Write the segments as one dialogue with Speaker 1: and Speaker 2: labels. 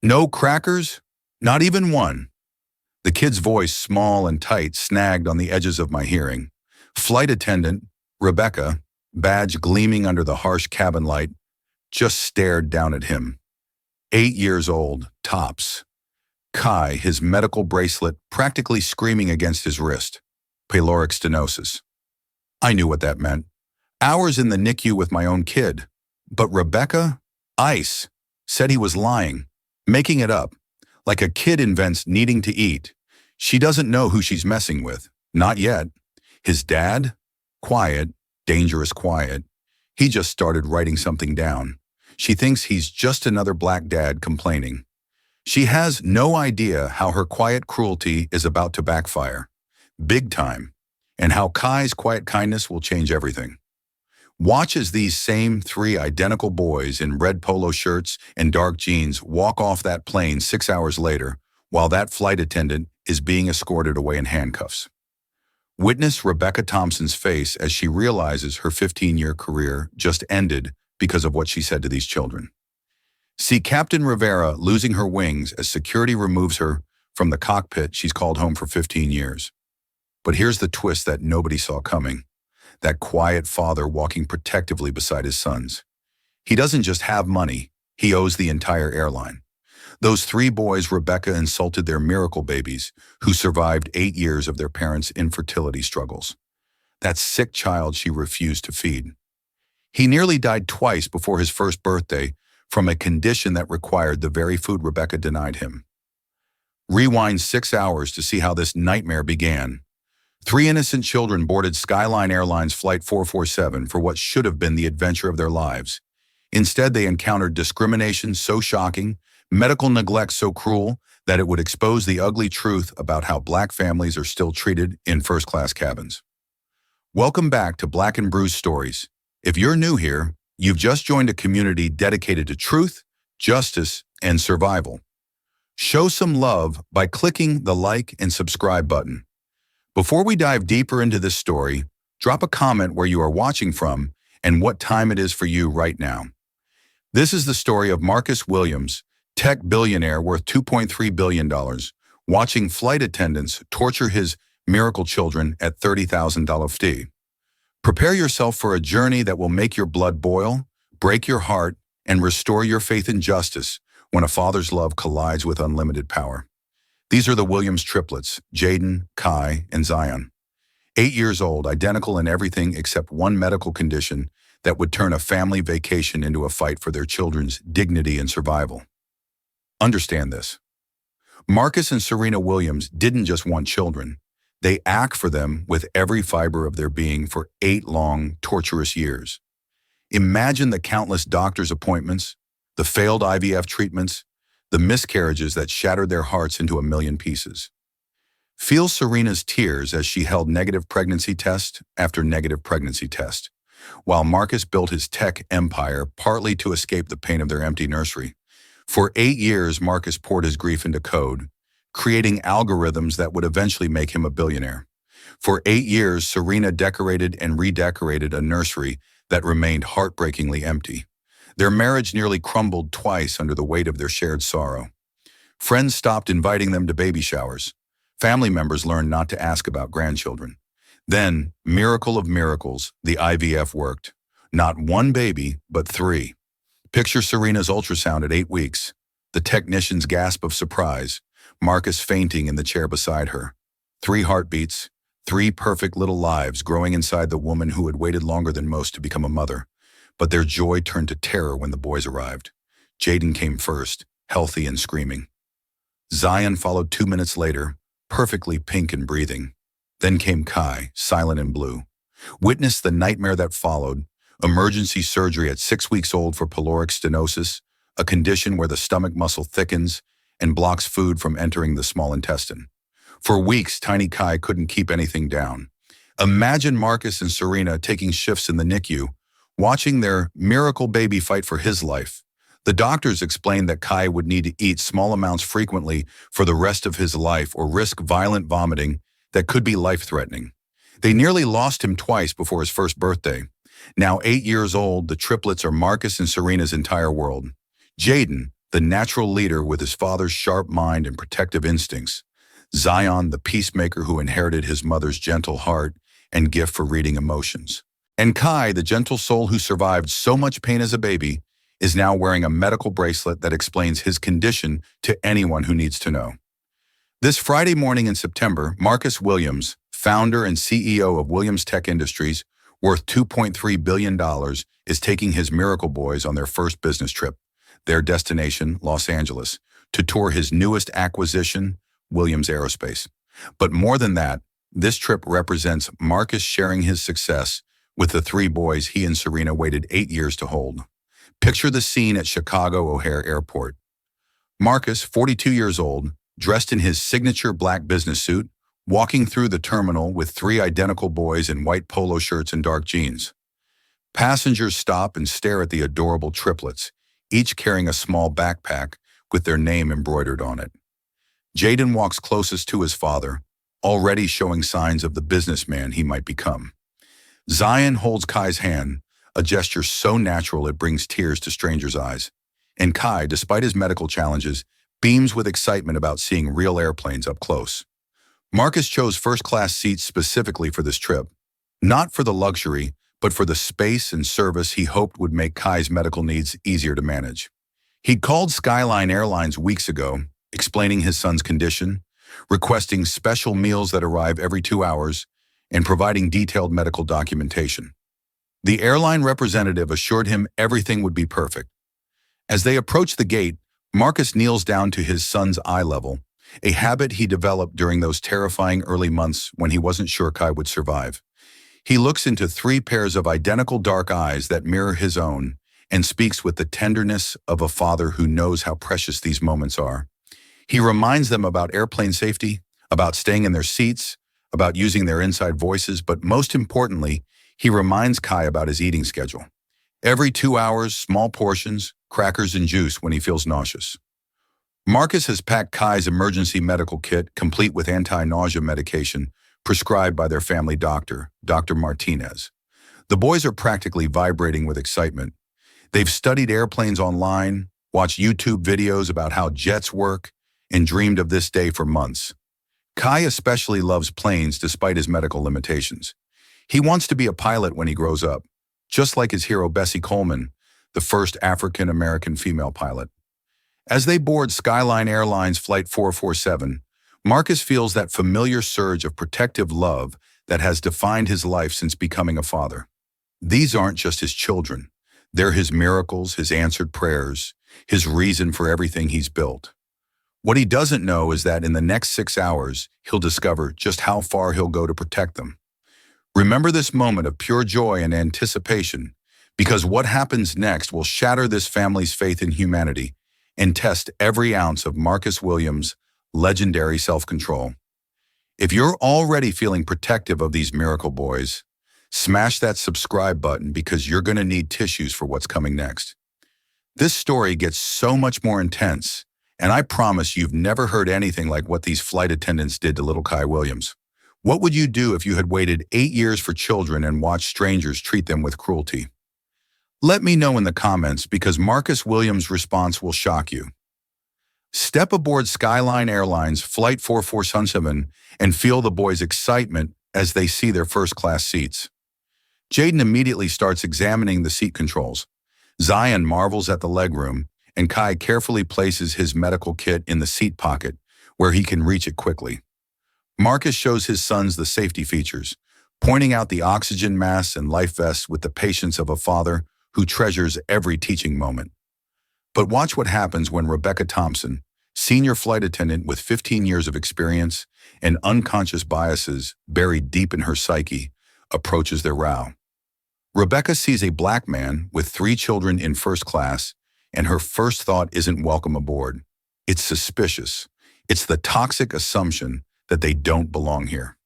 Speaker 1: No crackers? Not even one. The kid's voice, small and tight, snagged on the edges of my hearing. Flight attendant, Rebecca, badge gleaming under the harsh cabin light, just stared down at him. 8 years old, tops. Kai, his medical bracelet practically screaming against his wrist. Pyloric stenosis. I knew what that meant. Hours in the NICU with my own kid. But Rebecca, ice, said he was lying, making it up, like a kid invents needing to eat. She doesn't know who she's messing with. Not yet. His dad? Quiet, dangerous quiet. He just started writing something down. She thinks he's just another black dad complaining. She has no idea how her quiet cruelty is about to backfire. Big time. And how Kai's quiet kindness will change everything. Watch as these same three identical boys in red polo shirts and dark jeans walk off that plane 6 hours later, while that flight attendant is being escorted away in handcuffs. Witness Rebecca Thompson's face as she realizes her 15-year career just ended because of what she said to these children. See Captain Rivera losing her wings as security removes her from the cockpit she's called home for 15 years. But here's the twist that nobody saw coming. That quiet father walking protectively beside his sons. He doesn't just have money, he owes the entire airline. Those three boys Rebecca insulted their miracle babies who survived 8 years of their parents' infertility struggles. That sick child she refused to feed. He nearly died twice before his first birthday from a condition that required the very food Rebecca denied him. Rewind 6 hours to see how this nightmare began. 3 innocent children boarded Skyline Airlines Flight 447 for what should have been the adventure of their lives. Instead, they encountered discrimination so shocking, medical neglect so cruel, that it would expose the ugly truth about how black families are still treated in first-class cabins. Welcome back to Black and Bruised Stories. If you're new here, you've just joined a community dedicated to truth, justice, and survival. Show some love by clicking the like and subscribe button. Before we dive deeper into this story, drop a comment where you are watching from and what time it is for you right now. This is the story of Marcus Williams, tech billionaire worth $2.3 billion, watching flight attendants torture his miracle children at $30,000 fee. Prepare yourself for a journey that will make your blood boil, break your heart, and restore your faith in justice when a father's love collides with unlimited power. These are the Williams triplets, Jaden, Kai, and Zion. 8 years old, identical in everything except one medical condition that would turn a family vacation into a fight for their children's dignity and survival. Understand this. Marcus and Serena Williams didn't just want children. They act for them with every fiber of their being for 8 long, torturous years. Imagine the countless doctor's appointments, the failed IVF treatments, the miscarriages that shattered their hearts into a million pieces. Feel Serena's tears as she held negative pregnancy test after negative pregnancy test, while Marcus built his tech empire partly to escape the pain of their empty nursery. For 8 years, Marcus poured his grief into code, creating algorithms that would eventually make him a billionaire. For 8 years, Serena decorated and redecorated a nursery that remained heartbreakingly empty. Their marriage nearly crumbled twice under the weight of their shared sorrow. Friends stopped inviting them to baby showers. Family members learned not to ask about grandchildren. Then, miracle of miracles, the IVF worked. Not one baby, but 3. Picture Serena's ultrasound at 8 weeks. The technician's gasp of surprise. Marcus fainting in the chair beside her. 3 heartbeats, 3 perfect little lives growing inside the woman who had waited longer than most to become a mother. But their joy turned to terror when the boys arrived. Jaden came first, healthy and screaming. Zion followed 2 minutes later, perfectly pink and breathing. Then came Kai, silent and blue. Witness the nightmare that followed, emergency surgery at 6 weeks old for pyloric stenosis, a condition where the stomach muscle thickens and blocks food from entering the small intestine. For weeks, tiny Kai couldn't keep anything down. Imagine Marcus and Serena taking shifts in the NICU, watching their miracle baby fight for his life. The doctors explained that Kai would need to eat small amounts frequently for the rest of his life or risk violent vomiting that could be life-threatening. They nearly lost him twice before his first birthday. Now 8 years old, the triplets are Marcus and Serena's entire world. Jaden, the natural leader with his father's sharp mind and protective instincts, Zion, the peacemaker who inherited his mother's gentle heart and gift for reading emotions. And Kai, the gentle soul who survived so much pain as a baby, is now wearing a medical bracelet that explains his condition to anyone who needs to know. This Friday morning in September, Marcus Williams, founder and CEO of Williams Tech Industries, worth $2.3 billion, is taking his Miracle Boys on their first business trip, their destination, Los Angeles, to tour his newest acquisition, Williams Aerospace. But more than that, this trip represents Marcus sharing his success with the three boys he and Serena waited 8 years to hold. Picture the scene at Chicago O'Hare Airport. Marcus, 42 years old, dressed in his signature black business suit, walking through the terminal with three identical boys in white polo shirts and dark jeans. Passengers stop and stare at the adorable triplets, each carrying a small backpack with their name embroidered on it. Jaden walks closest to his father, already showing signs of the businessman he might become. Zion holds Kai's hand, a gesture so natural it brings tears to strangers' eyes. And Kai, despite his medical challenges, beams with excitement about seeing real airplanes up close. Marcus chose first-class seats specifically for this trip, not for the luxury, but for the space and service he hoped would make Kai's medical needs easier to manage. He'd called Skyline Airlines weeks ago, explaining his son's condition, requesting special meals that arrive every 2 hours, and providing detailed medical documentation. The airline representative assured him everything would be perfect. As they approached the gate, Marcus kneels down to his son's eye level, a habit he developed during those terrifying early months when he wasn't sure Kai would survive. He looks into 3 pairs of identical dark eyes that mirror his own and speaks with the tenderness of a father who knows how precious these moments are. He reminds them about airplane safety, about staying in their seats, about using their inside voices, but most importantly, he reminds Kai about his eating schedule. Every 2 hours, small portions, crackers and juice when he feels nauseous. Marcus has packed Kai's emergency medical kit, complete with anti-nausea medication, prescribed by their family doctor, Dr. Martinez. The boys are practically vibrating with excitement. They've studied airplanes online, watched YouTube videos about how jets work, and dreamed of this day for months. Kai especially loves planes despite his medical limitations. He wants to be a pilot when he grows up, just like his hero Bessie Coleman, the first African-American female pilot. As they board Skyline Airlines Flight 447, Marcus feels that familiar surge of protective love that has defined his life since becoming a father. These aren't just his children. They're his miracles, his answered prayers, his reason for everything he's built. What he doesn't know is that in the next 6 hours, he'll discover just how far he'll go to protect them. Remember this moment of pure joy and anticipation, because what happens next will shatter this family's faith in humanity and test every ounce of Marcus Williams' legendary self-control. If you're already feeling protective of these miracle boys, smash that subscribe button because you're going to need tissues for what's coming next. This story gets so much more intense, and I promise you've never heard anything like what these flight attendants did to little Kai Williams. What would you do if you had waited 8 years for children and watched strangers treat them with cruelty? Let me know in the comments because Marcus Williams' response will shock you. Step aboard Skyline Airlines Flight 447 and feel the boys' excitement as they see their first-class seats. Jaden immediately starts examining the seat controls. Zion marvels at the legroom, and Kai carefully places his medical kit in the seat pocket where he can reach it quickly. Marcus shows his sons the safety features, pointing out the oxygen masks and life vests with the patience of a father who treasures every teaching moment. But watch what happens when Rebecca Thompson, senior flight attendant with 15 years of experience and unconscious biases buried deep in her psyche, approaches their row. Rebecca sees a black man with 3 children in first class, and her first thought isn't welcome aboard. It's suspicious. It's the toxic assumption that they don't belong here.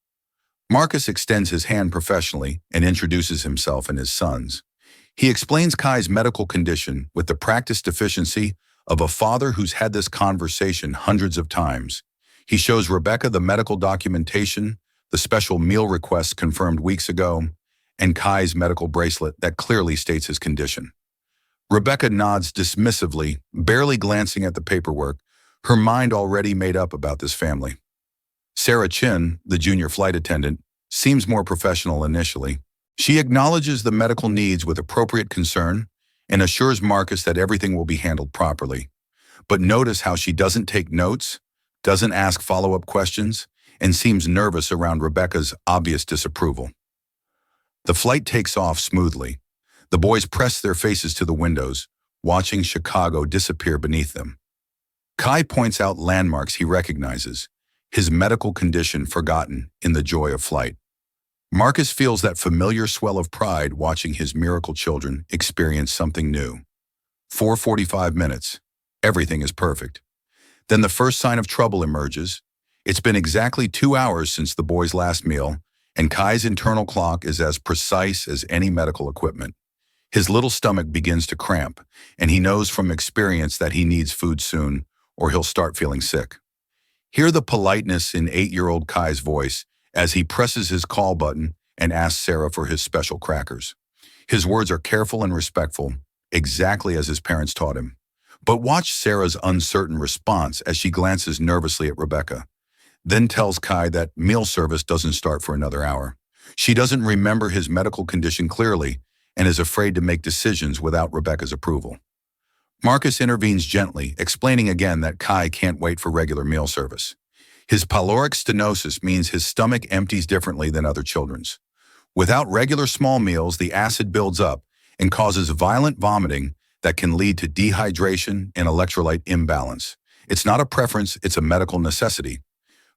Speaker 1: Marcus extends his hand professionally and introduces himself and his sons. He explains Kai's medical condition with the practiced efficiency of a father who's had this conversation hundreds of times. He shows Rebecca the medical documentation, the special meal requests confirmed weeks ago, and Kai's medical bracelet that clearly states his condition. Rebecca nods dismissively, barely glancing at the paperwork, her mind already made up about this family. Sarah Chin, the junior flight attendant, seems more professional initially. She acknowledges the medical needs with appropriate concern and assures Marcus that everything will be handled properly. But notice how she doesn't take notes, doesn't ask follow-up questions, and seems nervous around Rebecca's obvious disapproval. The flight takes off smoothly. The boys press their faces to the windows, watching Chicago disappear beneath them. Kai points out landmarks he recognizes, his medical condition forgotten in the joy of flight. Marcus feels that familiar swell of pride watching his miracle children experience something new. 4:45 minutes. Everything is perfect. Then the first sign of trouble emerges. It's been exactly 2 hours since the boys' last meal, and Kai's internal clock is as precise as any medical equipment. His little stomach begins to cramp, and he knows from experience that he needs food soon, or he'll start feeling sick. Hear the politeness in 8-year-old Kai's voice as he presses his call button and asks Sarah for his special crackers. His words are careful and respectful, exactly as his parents taught him. But watch Sarah's uncertain response as she glances nervously at Rebecca, then tells Kai that meal service doesn't start for another hour. She doesn't remember his medical condition clearly and is afraid to make decisions without Rebecca's approval. Marcus intervenes gently, explaining again that Kai can't wait for regular meal service. His pyloric stenosis means his stomach empties differently than other children's. Without regular small meals, the acid builds up and causes violent vomiting that can lead to dehydration and electrolyte imbalance. It's not a preference, it's a medical necessity.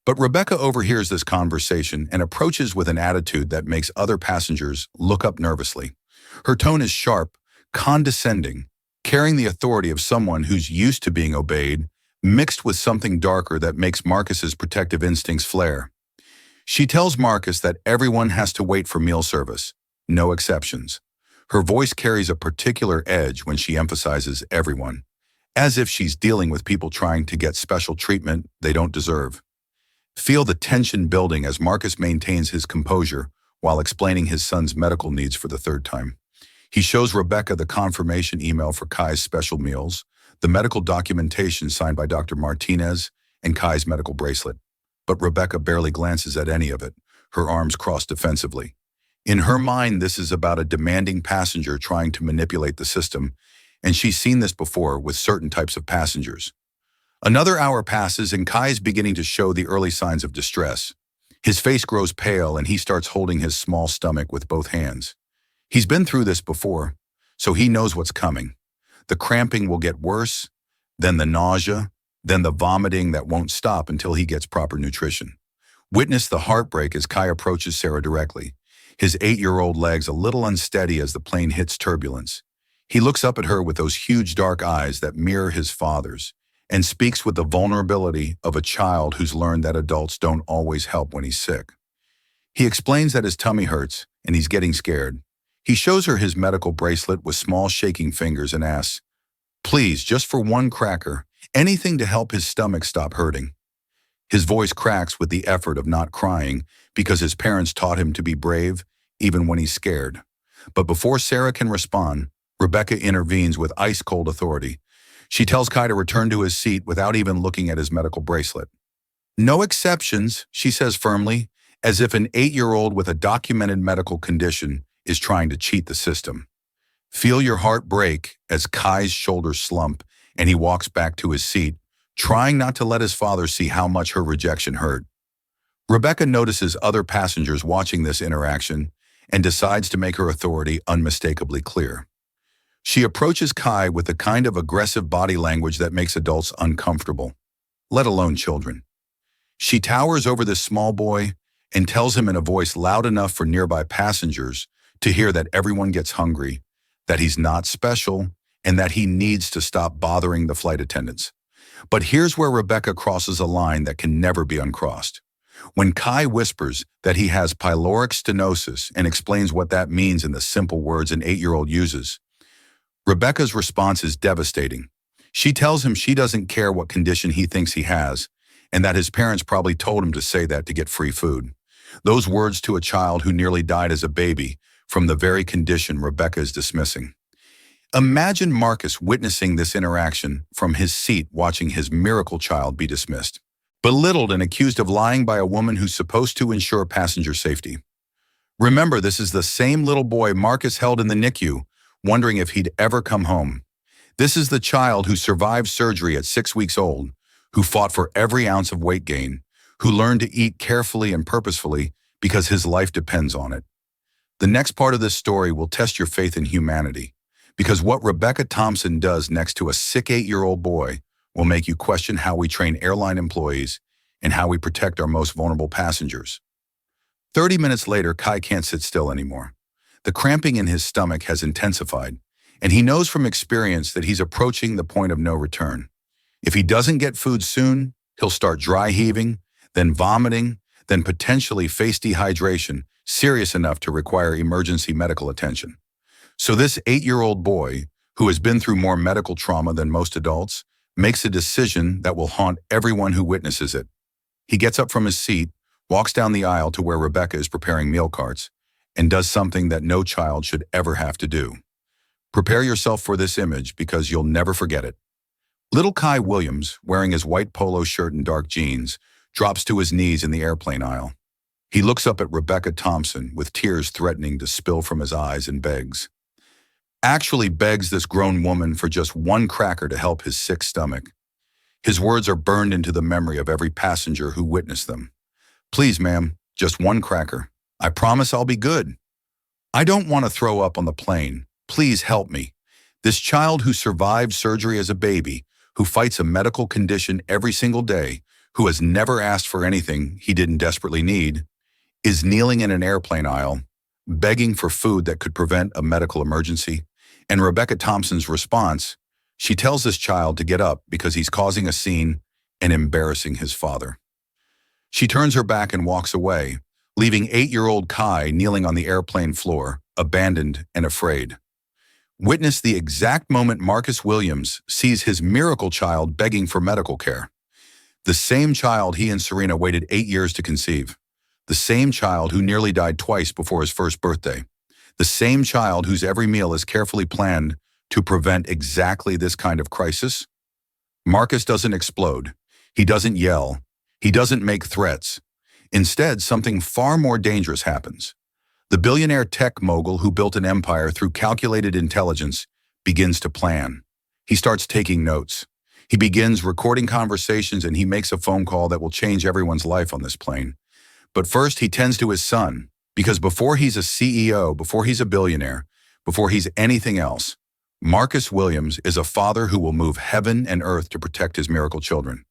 Speaker 1: But Rebecca overhears this conversation and approaches with an attitude that makes other passengers look up nervously. Her tone is sharp, condescending, carrying the authority of someone who's used to being obeyed, mixed with something darker that makes Marcus's protective instincts flare. She tells Marcus that everyone has to wait for meal service, no exceptions. Her voice carries a particular edge when she emphasizes everyone, as if she's dealing with people trying to get special treatment they don't deserve. Feel the tension building as Marcus maintains his composure while explaining his son's medical needs for the third time. He shows Rebecca the confirmation email for Kai's special meals, the medical documentation signed by Dr. Martinez, and Kai's medical bracelet. But Rebecca barely glances at any of it, her arms crossed defensively. In her mind, this is about a demanding passenger trying to manipulate the system, and she's seen this before with certain types of passengers. Another hour passes and Kai is beginning to show the early signs of distress. His face grows pale and he starts holding his small stomach with both hands. He's been through this before, so he knows what's coming. The cramping will get worse, then the nausea, then the vomiting that won't stop until he gets proper nutrition. Witness the heartbreak as Kai approaches Sarah directly, his 8-year-old legs a little unsteady as the plane hits turbulence. He looks up at her with those huge dark eyes that mirror his father's, and speaks with the vulnerability of a child who's learned that adults don't always help when he's sick. He explains that his tummy hurts and he's getting scared. He shows her his medical bracelet with small shaking fingers and asks, "Please, just for one cracker, anything to help his stomach stop hurting." His voice cracks with the effort of not crying because his parents taught him to be brave even when he's scared. But before Sarah can respond, Rebecca intervenes with ice-cold authority. She tells Kai to return to his seat without even looking at his medical bracelet. "No exceptions," she says firmly, as if an 8-year-old with a documented medical condition is trying to cheat the system. Feel your heart break as Kai's shoulders slump and he walks back to his seat, trying not to let his father see how much her rejection hurt. Rebecca notices other passengers watching this interaction and decides to make her authority unmistakably clear. She approaches Kai with the kind of aggressive body language that makes adults uncomfortable, let alone children. She towers over this small boy and tells him in a voice loud enough for nearby passengers to hear that everyone gets hungry, that he's not special, and that he needs to stop bothering the flight attendants. But here's where Rebecca crosses a line that can never be uncrossed. When Kai whispers that he has pyloric stenosis and explains what that means in the simple words an 8-year-old uses, Rebecca's response is devastating. She tells him she doesn't care what condition he thinks he has, and that his parents probably told him to say that to get free food. Those words to a child who nearly died as a baby from the very condition Rebecca is dismissing. Imagine Marcus witnessing this interaction from his seat watching his miracle child be dismissed, belittled and accused of lying by a woman who's supposed to ensure passenger safety. Remember, this is the same little boy Marcus held in the NICU, wondering if he'd ever come home. This is the child who survived surgery at 6 weeks old, who fought for every ounce of weight gain, who learned to eat carefully and purposefully because his life depends on it. The next part of this story will test your faith in humanity, because what Rebecca Thompson does next to a sick 8-year-old boy will make you question how we train airline employees and how we protect our most vulnerable passengers. 30 minutes later, Kai can't sit still anymore. The cramping in his stomach has intensified, and he knows from experience that he's approaching the point of no return. If he doesn't get food soon, he'll start dry heaving, then vomiting, then potentially face dehydration, serious enough to require emergency medical attention. So this 8-year-old boy, who has been through more medical trauma than most adults, makes a decision that will haunt everyone who witnesses it. He gets up from his seat, walks down the aisle to where Rebecca is preparing meal carts, and does something that no child should ever have to do. Prepare yourself for this image because you'll never forget it. Little Kai Williams, wearing his white polo shirt and dark jeans, drops to his knees in the airplane aisle. He looks up at Rebecca Thompson with tears threatening to spill from his eyes and begs this grown woman for just one cracker to help his sick stomach. His words are burned into the memory of every passenger who witnessed them. Please, ma'am, just one cracker. I promise I'll be good. I don't want to throw up on the plane. Please help me. This child who survived surgery as a baby, who fights a medical condition every single day, who has never asked for anything he didn't desperately need, is kneeling in an airplane aisle, begging for food that could prevent a medical emergency. And Rebecca Thompson's response, she tells this child to get up because he's causing a scene and embarrassing his father. She turns her back and walks away, leaving 8-year-old Kai kneeling on the airplane floor, abandoned and afraid. Witness the exact moment Marcus Williams sees his miracle child begging for medical care. The same child he and Serena waited 8 years to conceive. The same child who nearly died twice before his first birthday. The same child whose every meal is carefully planned to prevent exactly this kind of crisis. Marcus doesn't explode. He doesn't yell. He doesn't make threats. Instead, something far more dangerous happens. The billionaire tech mogul who built an empire through calculated intelligence begins to plan. He starts taking notes. He begins recording conversations, and he makes a phone call that will change everyone's life on this plane. But first, he tends to his son, because before he's a CEO, before he's a billionaire, before he's anything else, Marcus Williams is a father who will move heaven and earth to protect his miracle children.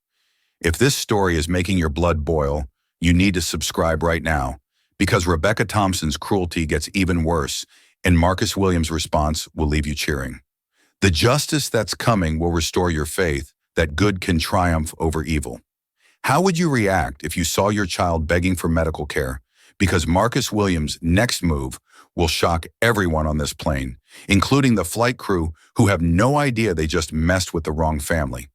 Speaker 1: If this story is making your blood boil, you need to subscribe right now, because Rebecca Thompson's cruelty gets even worse, and Marcus Williams' response will leave you cheering. The justice that's coming will restore your faith that good can triumph over evil. How would you react if you saw your child begging for medical care? Because Marcus Williams' next move will shock everyone on this plane, including the flight crew who have no idea they just messed with the wrong family.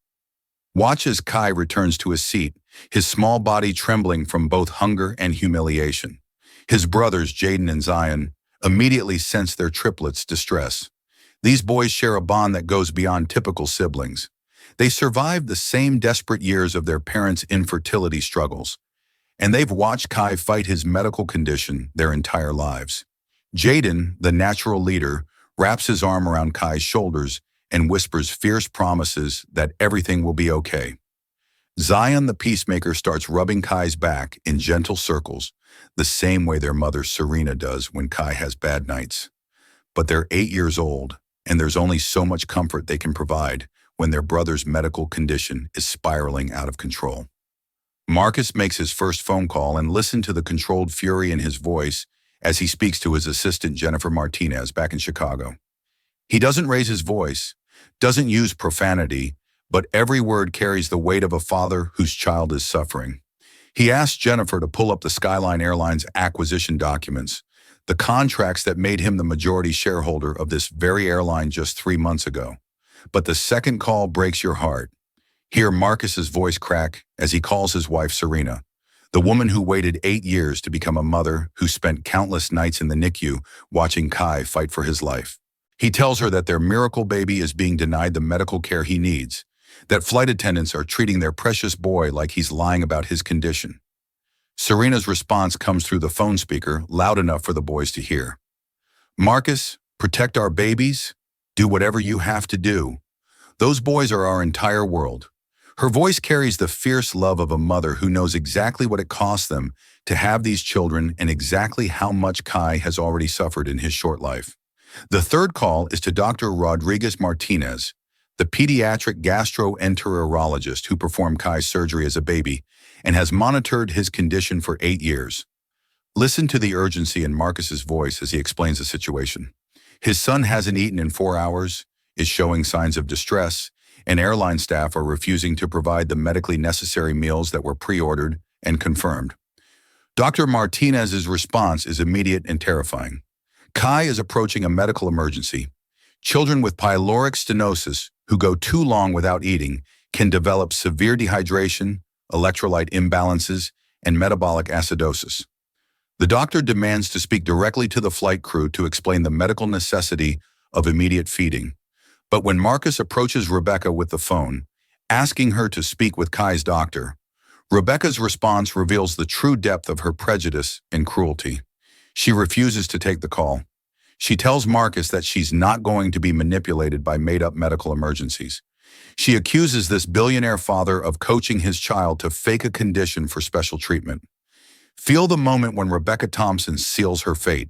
Speaker 1: Watch as Kai returns to his seat, his small body trembling from both hunger and humiliation. His brothers, Jaden and Zion, immediately sense their triplets' distress. These boys share a bond that goes beyond typical siblings. They survived the same desperate years of their parents' infertility struggles, and they've watched Kai fight his medical condition their entire lives. Jaden, the natural leader, wraps his arm around Kai's shoulders and whispers fierce promises that everything will be okay. Zion, the peacemaker, starts rubbing Kai's back in gentle circles, the same way their mother Serena does when Kai has bad nights. But they're 8 years old, and there's only so much comfort they can provide when their brother's medical condition is spiraling out of control. Marcus makes his first phone call, and listen to the controlled fury in his voice as he speaks to his assistant Jennifer Martinez back in Chicago. He doesn't raise his voice, doesn't use profanity, but every word carries the weight of a father whose child is suffering. He asks Jennifer to pull up the Skyline Airlines acquisition documents, the contracts that made him the majority shareholder of this very airline just 3 months ago. But the second call breaks your heart. Hear Marcus's voice crack as he calls his wife Serena, the woman who waited 8 years to become a mother, who spent countless nights in the NICU watching Kai fight for his life. He tells her that their miracle baby is being denied the medical care he needs, that flight attendants are treating their precious boy like he's lying about his condition. Serena's response comes through the phone speaker, loud enough for the boys to hear. "Marcus, protect our babies. Do whatever you have to do. Those boys are our entire world." Her voice carries the fierce love of a mother who knows exactly what it costs them to have these children and exactly how much Kai has already suffered in his short life. The third call is to Dr. Rodriguez Martinez, the pediatric gastroenterologist who performed Kai's surgery as a baby and has monitored his condition for 8 years. Listen to the urgency in Marcus's voice as he explains the situation. His son hasn't eaten in 4 hours, is showing signs of distress, and airline staff are refusing to provide the medically necessary meals that were pre-ordered and confirmed. Dr. Martinez's response is immediate and terrifying. Kai is approaching a medical emergency. Children with pyloric stenosis who go too long without eating can develop severe dehydration, electrolyte imbalances, and metabolic acidosis. The doctor demands to speak directly to the flight crew to explain the medical necessity of immediate feeding. But when Marcus approaches Rebecca with the phone, asking her to speak with Kai's doctor, Rebecca's response reveals the true depth of her prejudice and cruelty. She refuses to take the call. She tells Marcus that she's not going to be manipulated by made-up medical emergencies. She accuses this billionaire father of coaching his child to fake a condition for special treatment. Feel the moment when Rebecca Thompson seals her fate,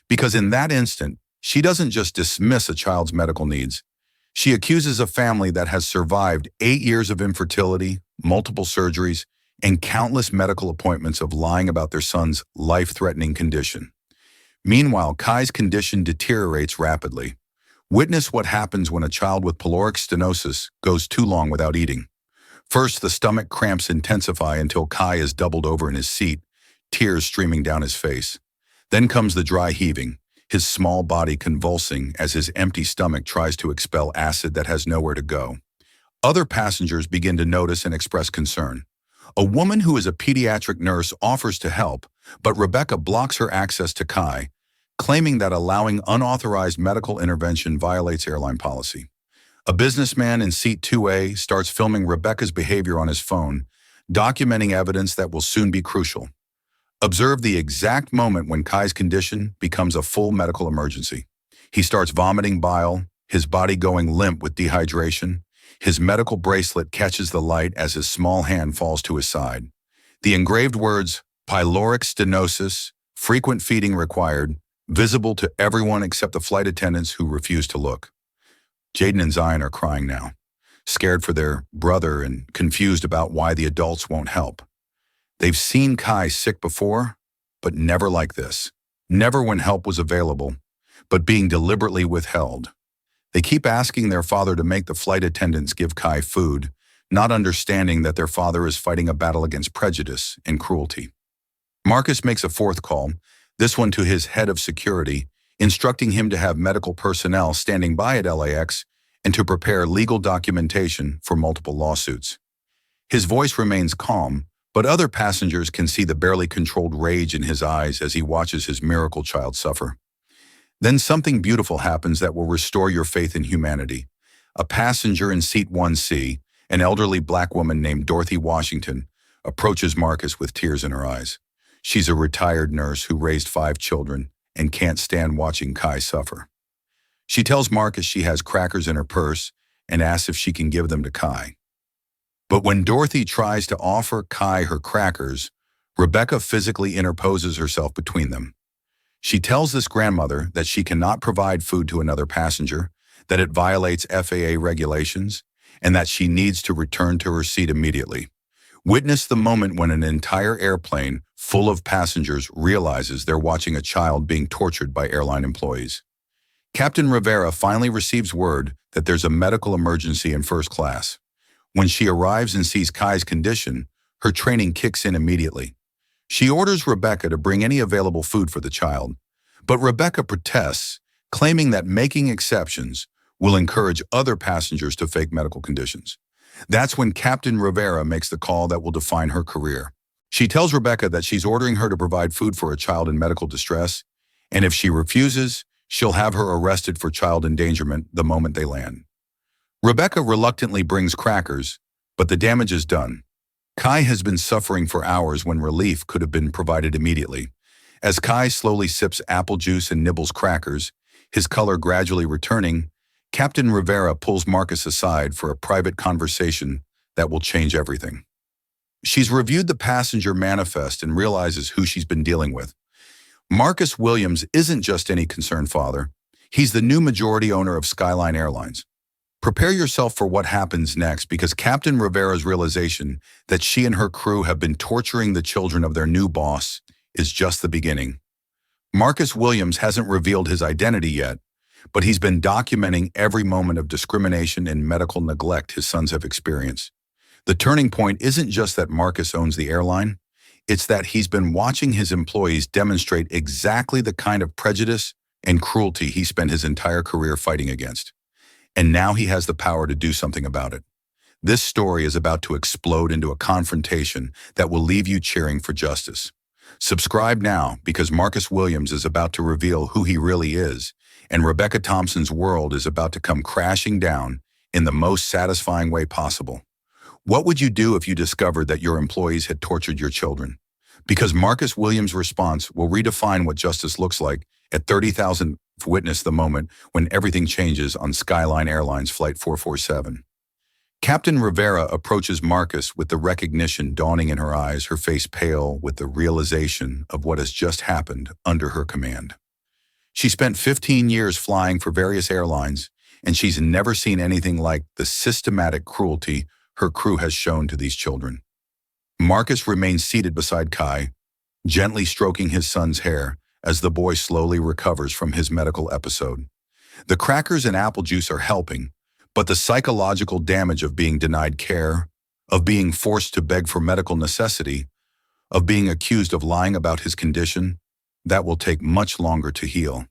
Speaker 1: because in that instant, she doesn't just dismiss a child's medical needs. She accuses a family that has survived 8 years of infertility, multiple surgeries, and countless medical appointments of lying about their son's life-threatening condition. Meanwhile, Kai's condition deteriorates rapidly. Witness what happens when a child with pyloric stenosis goes too long without eating. First, the stomach cramps intensify until Kai is doubled over in his seat, tears streaming down his face. Then comes the dry heaving, his small body convulsing as his empty stomach tries to expel acid that has nowhere to go. Other passengers begin to notice and express concern. A woman who is a pediatric nurse offers to help, but Rebecca blocks her access to Kai, claiming that allowing unauthorized medical intervention violates airline policy. A businessman in seat 2A starts filming Rebecca's behavior on his phone, documenting evidence that will soon be crucial. Observe the exact moment when Kai's condition becomes a full medical emergency. He starts vomiting bile, his body going limp with dehydration. His medical bracelet catches the light as his small hand falls to his side. The engraved words, "pyloric stenosis, frequent feeding required," visible to everyone except the flight attendants who refuse to look. Jaden and Zion are crying now, scared for their brother and confused about why the adults won't help. They've seen Kai sick before, but never like this. Never when help was available, but being deliberately withheld. They keep asking their father to make the flight attendants give Kai food, not understanding that their father is fighting a battle against prejudice and cruelty. Marcus makes a fourth call, this one to his head of security, instructing him to have medical personnel standing by at LAX and to prepare legal documentation for multiple lawsuits. His voice remains calm, but other passengers can see the barely controlled rage in his eyes as he watches his miracle child suffer. Then something beautiful happens that will restore your faith in humanity. A passenger in seat 1C, an elderly black woman named Dorothy Washington, approaches Marcus with tears in her eyes. She's a retired nurse who raised 5 children and can't stand watching Kai suffer. She tells Marcus she has crackers in her purse and asks if she can give them to Kai. But when Dorothy tries to offer Kai her crackers, Rebecca physically interposes herself between them. She tells this grandmother that she cannot provide food to another passenger, that it violates FAA regulations, and that she needs to return to her seat immediately. Witness the moment when an entire airplane full of passengers realizes they're watching a child being tortured by airline employees. Captain Rivera finally receives word that there's a medical emergency in first class. When she arrives and sees Kai's condition, her training kicks in immediately. She orders Rebecca to bring any available food for the child, but Rebecca protests, claiming that making exceptions will encourage other passengers to fake medical conditions. That's when Captain Rivera makes the call that will define her career. She tells Rebecca that she's ordering her to provide food for a child in medical distress, and if she refuses, She'll have her arrested for child endangerment the moment they land. Rebecca reluctantly brings crackers, but the damage is done. Kai has been suffering for hours when relief could have been provided immediately. As Kai slowly sips apple juice and nibbles crackers, his color gradually returning, Captain Rivera pulls Marcus aside for a private conversation that will change everything. She's reviewed the passenger manifest and realizes who she's been dealing with. Marcus Williams isn't just any concerned father. He's the new majority owner of Skyline Airlines. Prepare yourself for what happens next, because Captain Rivera's realization that she and her crew have been torturing the children of their new boss is just the beginning. Marcus Williams hasn't revealed his identity yet, but he's been documenting every moment of discrimination and medical neglect his sons have experienced. The turning point isn't just that Marcus owns the airline, it's that he's been watching his employees demonstrate exactly the kind of prejudice and cruelty he spent his entire career fighting against. And now he has the power to do something about it. This story is about to explode into a confrontation that will leave you cheering for justice. Subscribe now, because Marcus Williams is about to reveal who he really is, and Rebecca Thompson's world is about to come crashing down in the most satisfying way possible. What would you do if you discovered that your employees had tortured your children? Because Marcus Williams' response will redefine what justice looks like at 30,000. Witness the moment when everything changes on Skyline Airlines Flight 447. Captain Rivera approaches Marcus with the recognition dawning in her eyes, her face pale with the realization of what has just happened under her command. She spent 15 years flying for various airlines, and she's never seen anything like the systematic cruelty her crew has shown to these children. Marcus remains seated beside Kai, gently stroking his son's hair as the boy slowly recovers from his medical episode. The crackers and apple juice are helping, but the psychological damage of being denied care, of being forced to beg for medical necessity, of being accused of lying about his condition, that will take much longer to heal.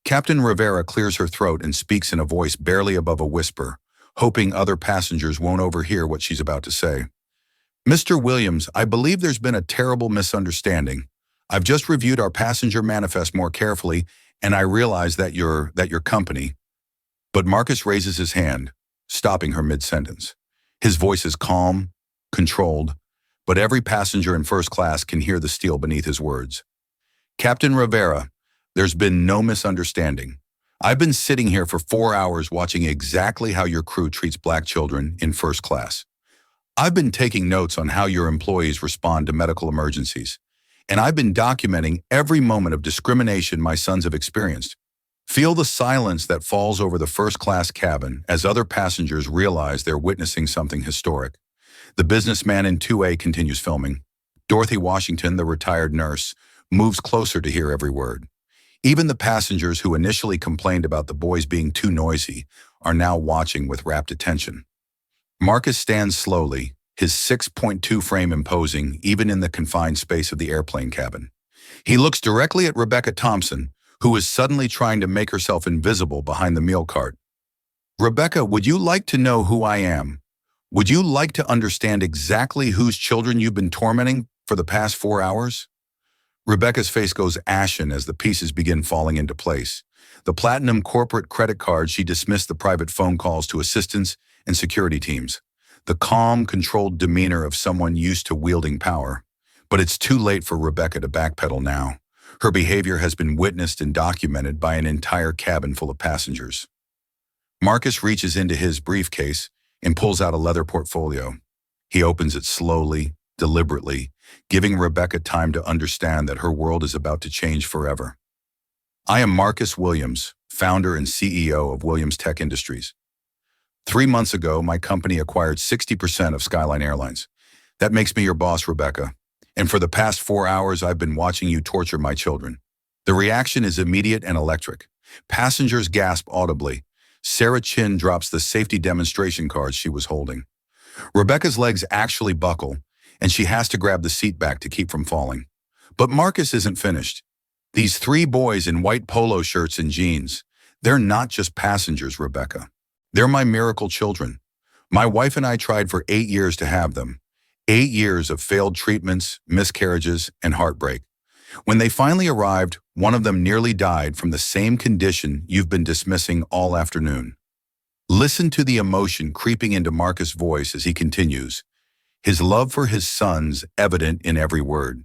Speaker 1: Captain Rivera clears her throat and speaks in a voice barely above a whisper, hoping other passengers won't overhear what she's about to say. Mr. Williams, I believe there's been a terrible misunderstanding. I've just reviewed our passenger manifest more carefully, and I realize that your company. But Marcus raises his hand, stopping her mid-sentence. His voice is calm, controlled, but every passenger in first class can hear the steel beneath his words. Captain Rivera, there's been no misunderstanding. I've been sitting here for 4 hours watching exactly how your crew treats black children in first class. I've been taking notes on how your employees respond to medical emergencies. And I've been documenting every moment of discrimination my sons have experienced. Feel the silence that falls over the first-class cabin as other passengers realize they're witnessing something historic. The businessman in 2A continues filming. Dorothy Washington, the retired nurse, moves closer to hear every word. Even the passengers who initially complained about the boys being too noisy are now watching with rapt attention. Marcus stands slowly, his 6.2 frame imposing even in the confined space of the airplane cabin. He looks directly at Rebecca Thompson, who is suddenly trying to make herself invisible behind the meal cart. Rebecca, would you like to know who I am? Would you like to understand exactly whose children you've been tormenting for the past 4 hours? Rebecca's face goes ashen as the pieces begin falling into place. The platinum corporate credit card, she dismissed the private phone calls to assistants and security teams. The calm, controlled demeanor of someone used to wielding power. But it's too late for Rebecca to backpedal now. Her behavior has been witnessed and documented by an entire cabin full of passengers. Marcus reaches into his briefcase and pulls out a leather portfolio. He opens it slowly, deliberately, giving Rebecca time to understand that her world is about to change forever. I am Marcus Williams, founder and CEO of Williams Tech Industries. 3 months ago, my company acquired 60% of Skyline Airlines. That makes me your boss, Rebecca. And for the past 4 hours, I've been watching you torture my children. The reaction is immediate and electric. Passengers gasp audibly. Sarah Chin drops the safety demonstration cards she was holding. Rebecca's legs actually buckle, and she has to grab the seat back to keep from falling. But Marcus isn't finished. These 3 boys in white polo shirts and jeans, they're not just passengers, Rebecca. They're my miracle children. My wife and I tried for 8 years to have them. 8 years of failed treatments, miscarriages, and heartbreak. When they finally arrived, one of them nearly died from the same condition you've been dismissing all afternoon. Listen to the emotion creeping into Marcus' voice as he continues, his love for his sons evident in every word.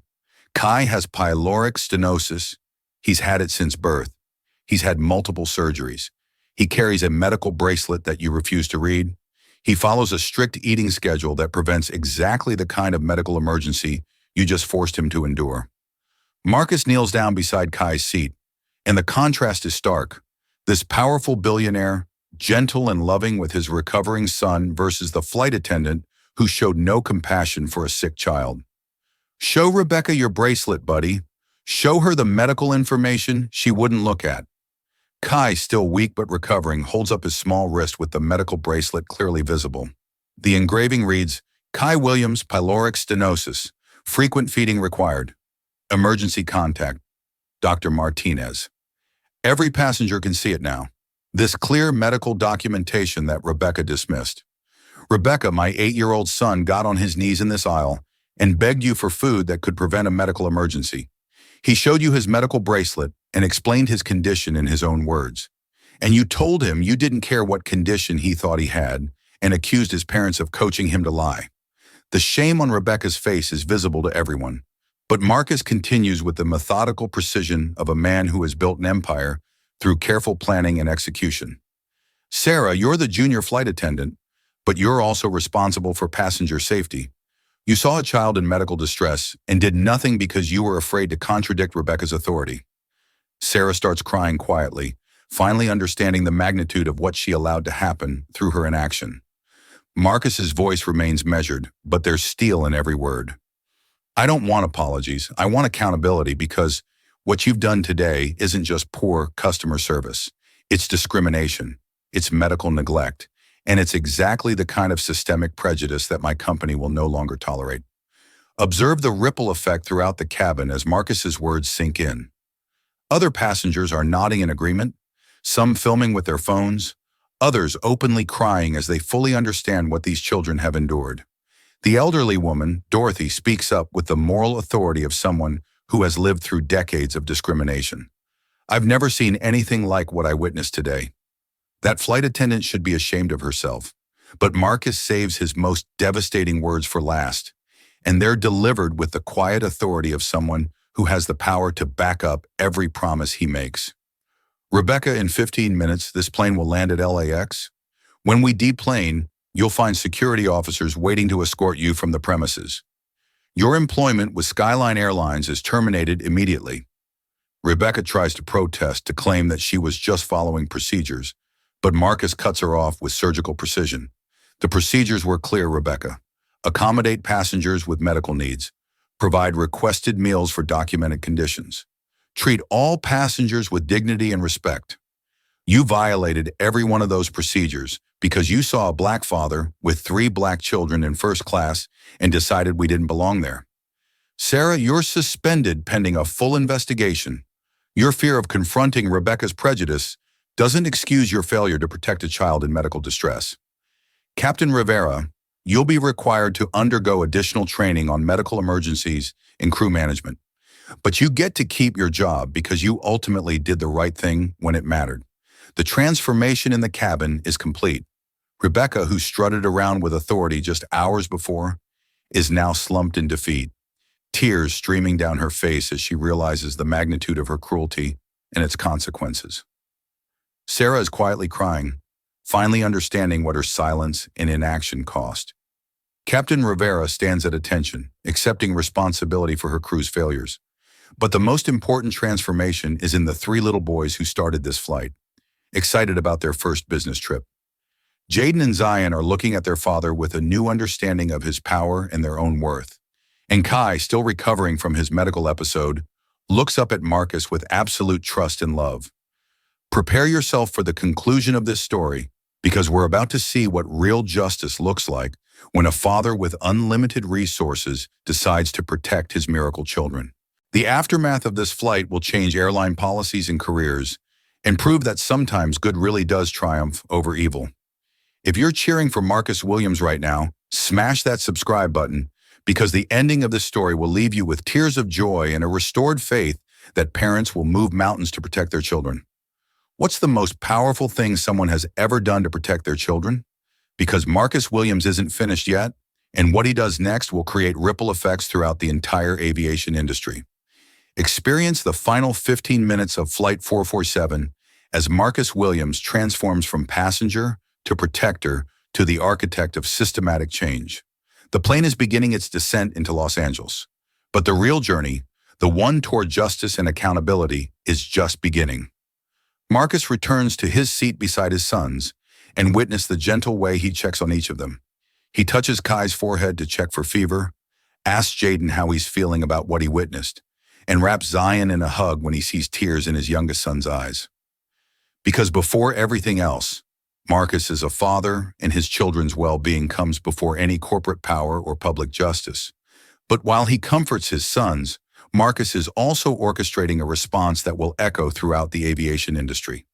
Speaker 1: Kai has pyloric stenosis. He's had it since birth. He's had multiple surgeries. He carries a medical bracelet that you refuse to read. He follows a strict eating schedule that prevents exactly the kind of medical emergency you just forced him to endure. Marcus kneels down beside Kai's seat, and the contrast is stark. This powerful billionaire, gentle and loving with his recovering son versus the flight attendant who showed no compassion for a sick child. Show Rebecca your bracelet, buddy. Show her the medical information she wouldn't look at. Kai, still weak but recovering, holds up his small wrist with the medical bracelet clearly visible. The engraving reads, Kai Williams, pyloric stenosis, frequent feeding required. Emergency contact, Dr. Martinez. Every passenger can see it now. This clear medical documentation that Rebecca dismissed. Rebecca, my 8-year-old son, got on his knees in this aisle and begged you for food that could prevent a medical emergency. He showed you his medical bracelet and explained his condition in his own words. And you told him you didn't care what condition he thought he had and accused his parents of coaching him to lie. The shame on Rebecca's face is visible to everyone. But Marcus continues with the methodical precision of a man who has built an empire through careful planning and execution. Sarah, you're the junior flight attendant, but you're also responsible for passenger safety. You saw a child in medical distress and did nothing because you were afraid to contradict Rebecca's authority. Sarah starts crying quietly, finally understanding the magnitude of what she allowed to happen through her inaction. Marcus's voice remains measured, but there's steel in every word. I don't want apologies. I want accountability because what you've done today isn't just poor customer service. It's discrimination. It's medical neglect. And it's exactly the kind of systemic prejudice that my company will no longer tolerate. Observe the ripple effect throughout the cabin as Marcus's words sink in. Other passengers are nodding in agreement, some filming with their phones, others openly crying as they fully understand what these children have endured. The elderly woman, Dorothy, speaks up with the moral authority of someone who has lived through decades of discrimination. I've never seen anything like what I witnessed today. That flight attendant should be ashamed of herself. But Marcus saves his most devastating words for last, and they're delivered with the quiet authority of someone who has the power to back up every promise he makes. Rebecca, in 15 minutes, this plane will land at LAX. When we deplane, you'll find security officers waiting to escort you from the premises. Your employment with Skyline Airlines is terminated immediately. Rebecca tries to protest to claim that she was just following procedures, but Marcus cuts her off with surgical precision. The procedures were clear, Rebecca. Accommodate passengers with medical needs. Provide requested meals for documented conditions. Treat all passengers with dignity and respect. You violated every one of those procedures because you saw a black father with 3 black children in first class and decided we didn't belong there. Sarah, you're suspended pending a full investigation. Your fear of confronting Rebecca's prejudice doesn't excuse your failure to protect a child in medical distress. Captain Rivera, you'll be required to undergo additional training on medical emergencies and crew management. But you get to keep your job because you ultimately did the right thing when it mattered. The transformation in the cabin is complete. Rebecca, who strutted around with authority just hours before, is now slumped in defeat, tears streaming down her face as she realizes the magnitude of her cruelty and its consequences. Sarah is quietly crying, finally understanding what her silence and inaction cost. Captain Rivera stands at attention, accepting responsibility for her crew's failures. But the most important transformation is in the 3 little boys who started this flight, excited about their first business trip. Jaden and Zion are looking at their father with a new understanding of his power and their own worth. And Kai, still recovering from his medical episode, looks up at Marcus with absolute trust and love. Prepare yourself for the conclusion of this story, because we're about to see what real justice looks like when a father with unlimited resources decides to protect his miracle children. The aftermath of this flight will change airline policies and careers and prove that sometimes good really does triumph over evil. If you're cheering for Marcus Williams right now, smash that subscribe button because the ending of this story will leave you with tears of joy and a restored faith that parents will move mountains to protect their children. What's the most powerful thing someone has ever done to protect their children? Because Marcus Williams isn't finished yet, and what he does next will create ripple effects throughout the entire aviation industry. Experience the final 15 minutes of Flight 447 as Marcus Williams transforms from passenger to protector to the architect of systematic change. The plane is beginning its descent into Los Angeles, but the real journey, the one toward justice and accountability, is just beginning. Marcus returns to his seat beside his sons and witness the gentle way he checks on each of them. He touches Kai's forehead to check for fever, asks Jaden how he's feeling about what he witnessed, and wraps Zion in a hug when he sees tears in his youngest son's eyes. Because before everything else, Marcus is a father, and his children's well-being comes before any corporate power or public justice. But while he comforts his sons, Marcus is also orchestrating a response that will echo throughout the aviation industry.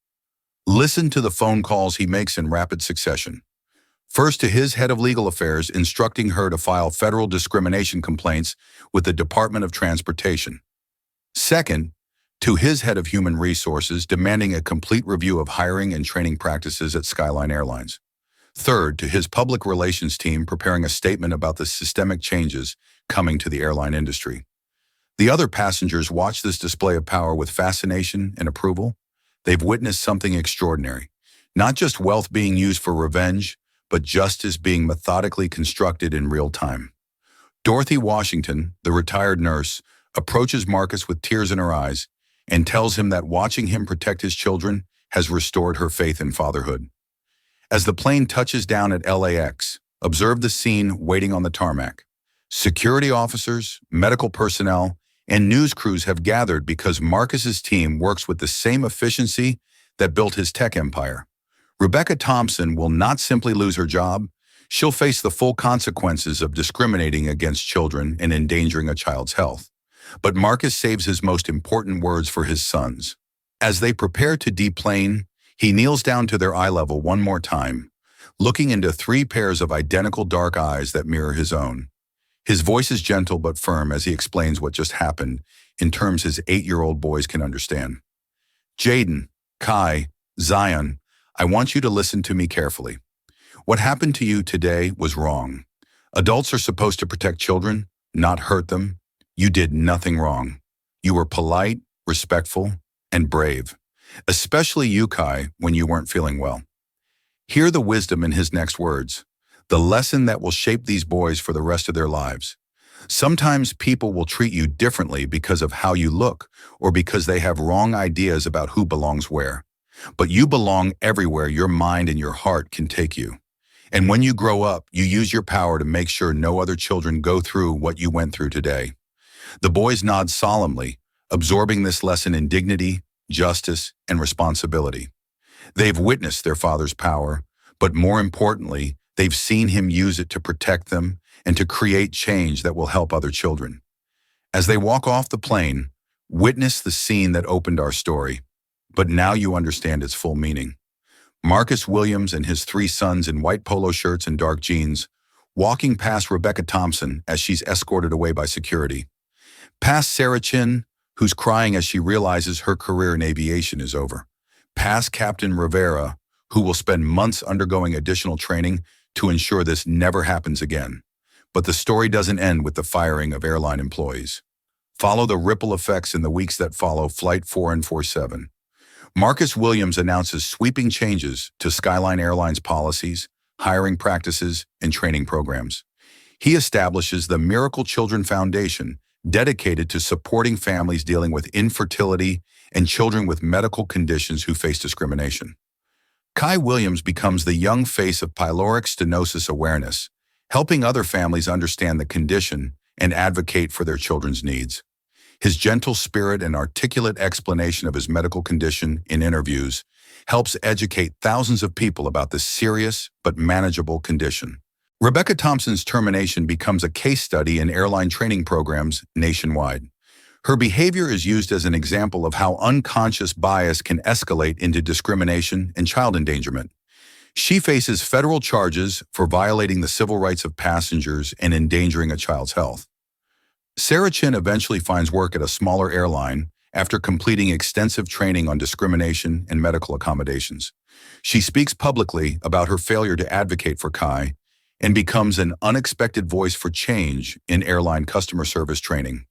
Speaker 1: Listen to the phone calls he makes in rapid succession. First, to his head of legal affairs, instructing her to file federal discrimination complaints with the Department of Transportation. Second, to his head of human resources, demanding a complete review of hiring and training practices at Skyline Airlines. Third, to his public relations team, preparing a statement about the systemic changes coming to the airline industry. The other passengers watch this display of power with fascination and approval. They've witnessed something extraordinary. Not just wealth being used for revenge, but justice being methodically constructed in real time. Dorothy Washington, the retired nurse, approaches Marcus with tears in her eyes and tells him that watching him protect his children has restored her faith in fatherhood. As the plane touches down at LAX, observe the scene waiting on the tarmac. Security officers, medical personnel, and news crews have gathered because Marcus's team works with the same efficiency that built his tech empire. Rebecca Thompson will not simply lose her job, she'll face the full consequences of discriminating against children and endangering a child's health. But Marcus saves his most important words for his sons. As they prepare to deplane, he kneels down to their eye level one more time, looking into 3 pairs of identical dark eyes that mirror his own. His voice is gentle but firm as he explains what just happened in terms his 8-year-old boys can understand. Jaden, Kai, Zion, I want you to listen to me carefully. What happened to you today was wrong. Adults are supposed to protect children, not hurt them. You did nothing wrong. You were polite, respectful, and brave, especially you, Kai, when you weren't feeling well. Hear the wisdom in his next words, the lesson that will shape these boys for the rest of their lives. Sometimes people will treat you differently because of how you look or because they have wrong ideas about who belongs where. But you belong everywhere your mind and your heart can take you. And when you grow up, you use your power to make sure no other children go through what you went through today. The boys nod solemnly, absorbing this lesson in dignity, justice, and responsibility. They've witnessed their father's power, but more importantly, they've seen him use it to protect them and to create change that will help other children. As they walk off the plane, witness the scene that opened our story, but now you understand its full meaning. Marcus Williams and his 3 sons in white polo shirts and dark jeans, walking past Rebecca Thompson as she's escorted away by security. Past Sarah Chin, who's crying as she realizes her career in aviation is over. Past Captain Rivera, who will spend months undergoing additional training to ensure this never happens again. But the story doesn't end with the firing of airline employees. Follow the ripple effects in the weeks that follow Flight 447. Marcus Williams announces sweeping changes to Skyline Airlines policies, hiring practices, and training programs. He establishes the Miracle Children Foundation, dedicated to supporting families dealing with infertility and children with medical conditions who face discrimination. Kai Williams becomes the young face of pyloric stenosis awareness, helping other families understand the condition and advocate for their children's needs. His gentle spirit and articulate explanation of his medical condition in interviews helps educate thousands of people about this serious but manageable condition. Rebecca Thompson's termination becomes a case study in airline training programs nationwide. Her behavior is used as an example of how unconscious bias can escalate into discrimination and child endangerment. She faces federal charges for violating the civil rights of passengers and endangering a child's health. Sarah Chin eventually finds work at a smaller airline after completing extensive training on discrimination and medical accommodations. She speaks publicly about her failure to advocate for Kai and becomes an unexpected voice for change in airline customer service training.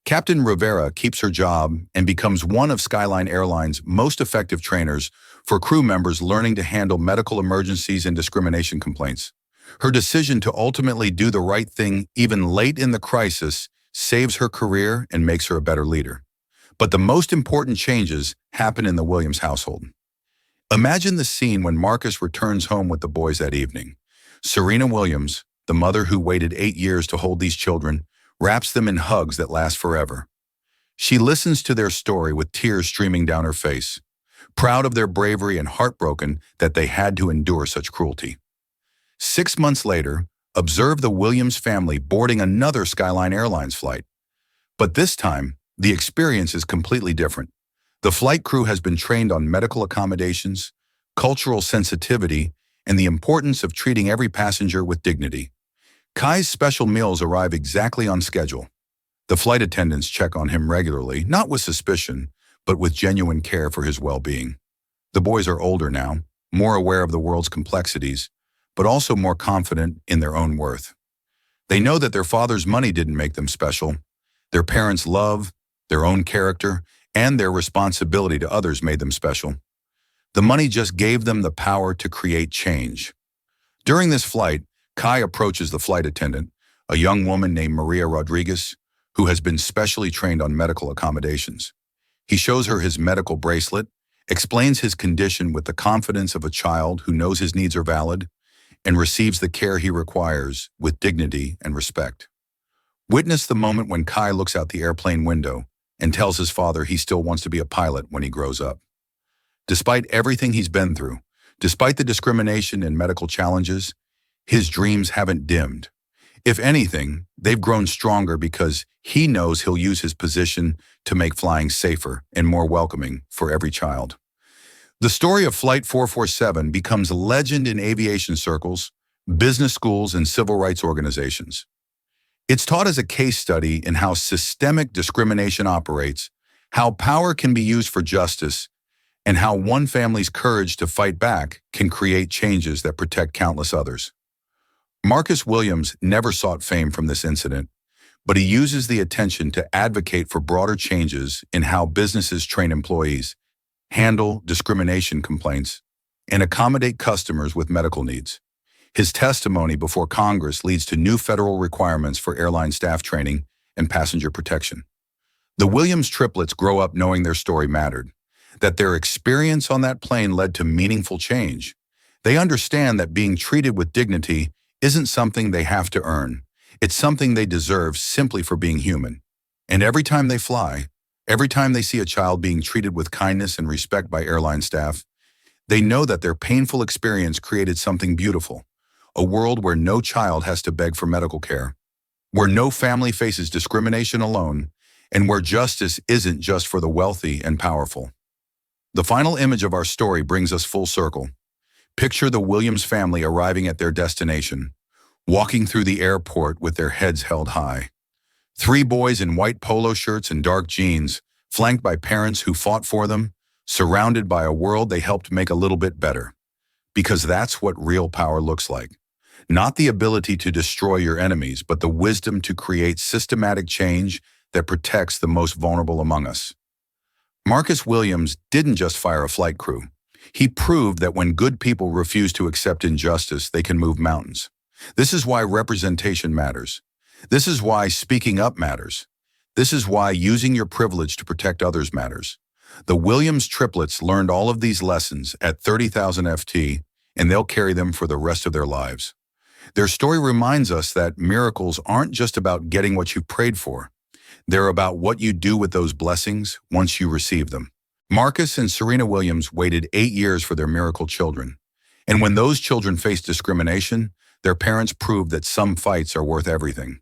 Speaker 1: Captain Rivera keeps her job and becomes one of Skyline Airlines' most effective trainers for crew members learning to handle medical emergencies and discrimination complaints. Her decision to ultimately do the right thing even late in the crisis saves her career and makes her a better leader. But the most important changes happen in the Williams household. Imagine the scene when Marcus returns home with the boys that evening. Serena Williams, the mother who waited 8 years to hold these children, wraps them in hugs that last forever. She listens to their story with tears streaming down her face, proud of their bravery and heartbroken that they had to endure such cruelty. 6 months later, observe the Williams family boarding another Skyline Airlines flight. But this time, the experience is completely different. The flight crew has been trained on medical accommodations, cultural sensitivity, and the importance of treating every passenger with dignity. Kai's special meals arrive exactly on schedule. The flight attendants check on him regularly, not with suspicion, but with genuine care for his well-being. The boys are older now, more aware of the world's complexities, but also more confident in their own worth. They know that their father's money didn't make them special. Their parents' love, their own character, and their responsibility to others made them special. The money just gave them the power to create change. During this flight, Kai approaches the flight attendant, a young woman named Maria Rodriguez, who has been specially trained on medical accommodations. He shows her his medical bracelet, explains his condition with the confidence of a child who knows his needs are valid, and receives the care he requires with dignity and respect. Witness the moment when Kai looks out the airplane window and tells his father he still wants to be a pilot when he grows up. Despite everything he's been through, despite the discrimination and medical challenges, his dreams haven't dimmed. If anything, they've grown stronger because he knows he'll use his position to make flying safer and more welcoming for every child. The story of Flight 447 becomes a legend in aviation circles, business schools, and civil rights organizations. It's taught as a case study in how systemic discrimination operates, how power can be used for justice, and how one family's courage to fight back can create changes that protect countless others. Marcus Williams never sought fame from this incident, but he uses the attention to advocate for broader changes in how businesses train employees, handle discrimination complaints, and accommodate customers with medical needs. His testimony before Congress leads to new federal requirements for airline staff training and passenger protection. The Williams triplets grow up knowing their story mattered, that their experience on that plane led to meaningful change. They understand that being treated with dignity isn't something they have to earn. It's something they deserve simply for being human. And every time they fly, every time they see a child being treated with kindness and respect by airline staff, they know that their painful experience created something beautiful, a world where no child has to beg for medical care, where no family faces discrimination alone, and where justice isn't just for the wealthy and powerful. The final image of our story brings us full circle. Picture the Williams family arriving at their destination, walking through the airport with their heads held high. 3 boys in white polo shirts and dark jeans, flanked by parents who fought for them, surrounded by a world they helped make a little bit better. Because that's what real power looks like. Not the ability to destroy your enemies, but the wisdom to create systematic change that protects the most vulnerable among us. Marcus Williams didn't just fire a flight crew. He proved that when good people refuse to accept injustice, they can move mountains. This is why representation matters. This is why speaking up matters. This is why using your privilege to protect others matters. The Williams triplets learned all of these lessons at 30,000 FT, and they'll carry them for the rest of their lives. Their story reminds us that miracles aren't just about getting what you prayed for. They're about what you do with those blessings once you receive them. Marcus and Serena Williams waited 8 years for their miracle children. And when those children faced discrimination, their parents proved that some fights are worth everything.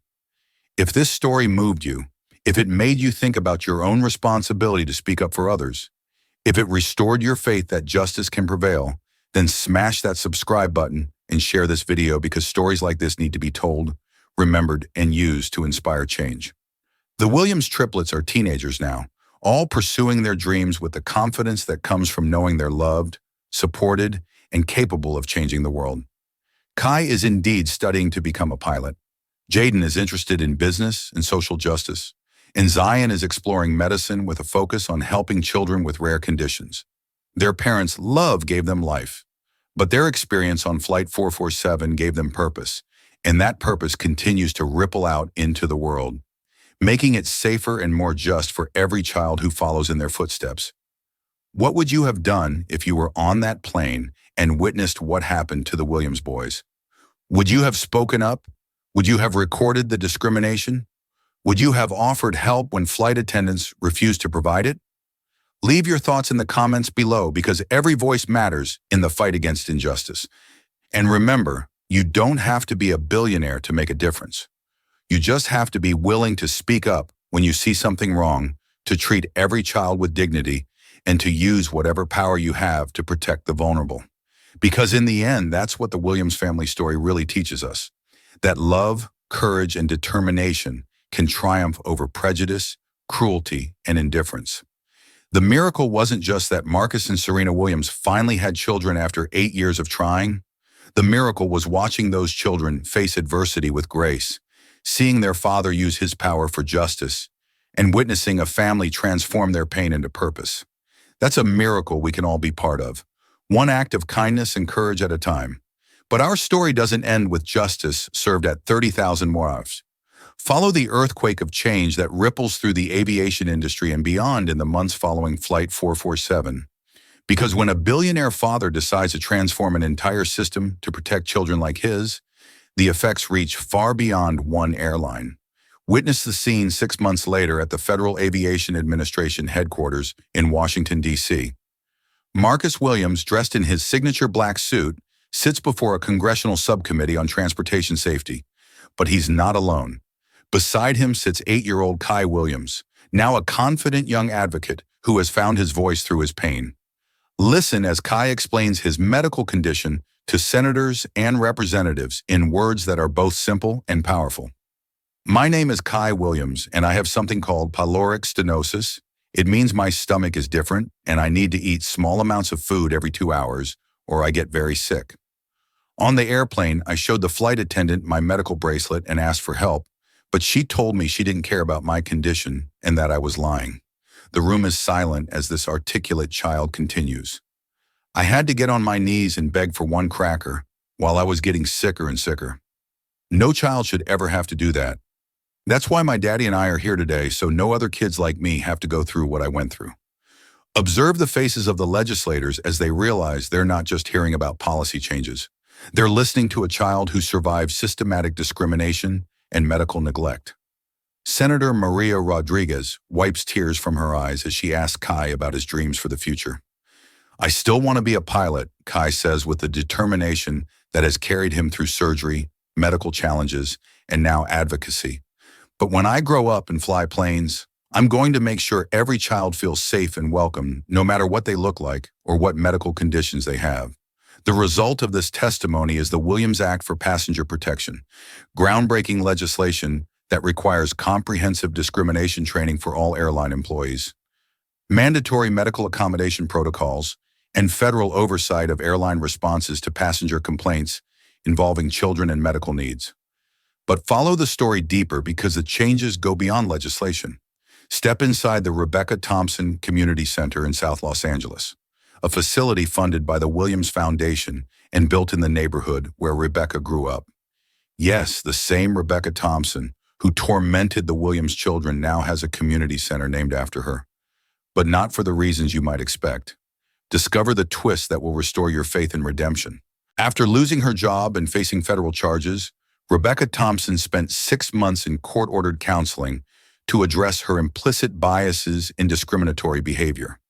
Speaker 1: If this story moved you, if it made you think about your own responsibility to speak up for others, if it restored your faith that justice can prevail, then smash that subscribe button and share this video because stories like this need to be told, remembered, and used to inspire change. The Williams triplets are teenagers now, all pursuing their dreams with the confidence that comes from knowing they're loved, supported, and capable of changing the world. Kai is indeed studying to become a pilot. Jaden is interested in business and social justice, and Zion is exploring medicine with a focus on helping children with rare conditions. Their parents' love gave them life, but their experience on Flight 447 gave them purpose, and that purpose continues to ripple out into the world, making it safer and more just for every child who follows in their footsteps. What would you have done if you were on that plane and witnessed what happened to the Williams boys? Would you have spoken up? Would you have recorded the discrimination? Would you have offered help when flight attendants refused to provide it? Leave your thoughts in the comments below because every voice matters in the fight against injustice. And remember, you don't have to be a billionaire to make a difference. You just have to be willing to speak up when you see something wrong, to treat every child with dignity, and to use whatever power you have to protect the vulnerable. Because in the end, that's what the Williams family story really teaches us, that love, courage, and determination can triumph over prejudice, cruelty, and indifference. The miracle wasn't just that Marcus and Serena Williams finally had children after 8 years of trying. The miracle was watching those children face adversity with grace, seeing their father use his power for justice, and witnessing a family transform their pain into purpose. That's a miracle we can all be part of, one act of kindness and courage at a time. But our story doesn't end with justice served at 30,000 more lives. Follow the earthquake of change that ripples through the aviation industry and beyond in the months following Flight 447. Because when a billionaire father decides to transform an entire system to protect children like his, the effects reach far beyond one airline. Witness the scene 6 months later at the Federal Aviation Administration headquarters in Washington, D.C. Marcus Williams, dressed in his signature black suit, sits before a congressional subcommittee on transportation safety. But he's not alone. Beside him sits 8-year-old Kai Williams, now a confident young advocate who has found his voice through his pain. Listen as Kai explains his medical condition to senators and representatives in words that are both simple and powerful. My name is Kai Williams, and I have something called pyloric stenosis. It means my stomach is different, and I need to eat small amounts of food every 2 hours, or I get very sick. On the airplane, I showed the flight attendant my medical bracelet and asked for help, but she told me she didn't care about my condition and that I was lying. The room is silent as this articulate child continues. I had to get on my knees and beg for one cracker while I was getting sicker and sicker. No child should ever have to do that. That's why my daddy and I are here today, so no other kids like me have to go through what I went through. Observe the faces of the legislators as they realize they're not just hearing about policy changes. They're listening to a child who survived systematic discrimination and medical neglect. Senator Maria Rodriguez wipes tears from her eyes as she asks Kai about his dreams for the future. I still want to be a pilot, Kai says with the determination that has carried him through surgery, medical challenges, and now advocacy. But when I grow up and fly planes, I'm going to make sure every child feels safe and welcome, no matter what they look like or what medical conditions they have. The result of this testimony is the Williams Act for Passenger Protection, groundbreaking legislation that requires comprehensive discrimination training for all airline employees, mandatory medical accommodation protocols, and federal oversight of airline responses to passenger complaints involving children and medical needs. But follow the story deeper because the changes go beyond legislation. Step inside the Rebecca Thompson Community Center in South Los Angeles, a facility funded by the Williams Foundation and built in the neighborhood where Rebecca grew up. Yes, the same Rebecca Thompson who tormented the Williams children now has a community center named after her. But not for the reasons you might expect. Discover the twist that will restore your faith in redemption. After losing her job and facing federal charges, Rebecca Thompson spent 6 months in court-ordered counseling to address her implicit biases and discriminatory behavior.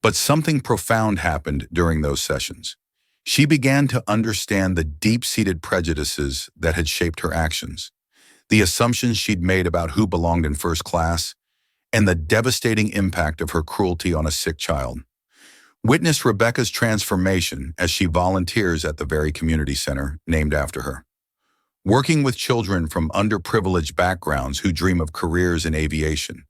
Speaker 1: But something profound happened during those sessions. She began to understand the deep-seated prejudices that had shaped her actions, the assumptions she'd made about who belonged in first class, and the devastating impact of her cruelty on a sick child. Witness Rebecca's transformation as she volunteers at the very community center named after her. Working with children from underprivileged backgrounds who dream of careers in aviation,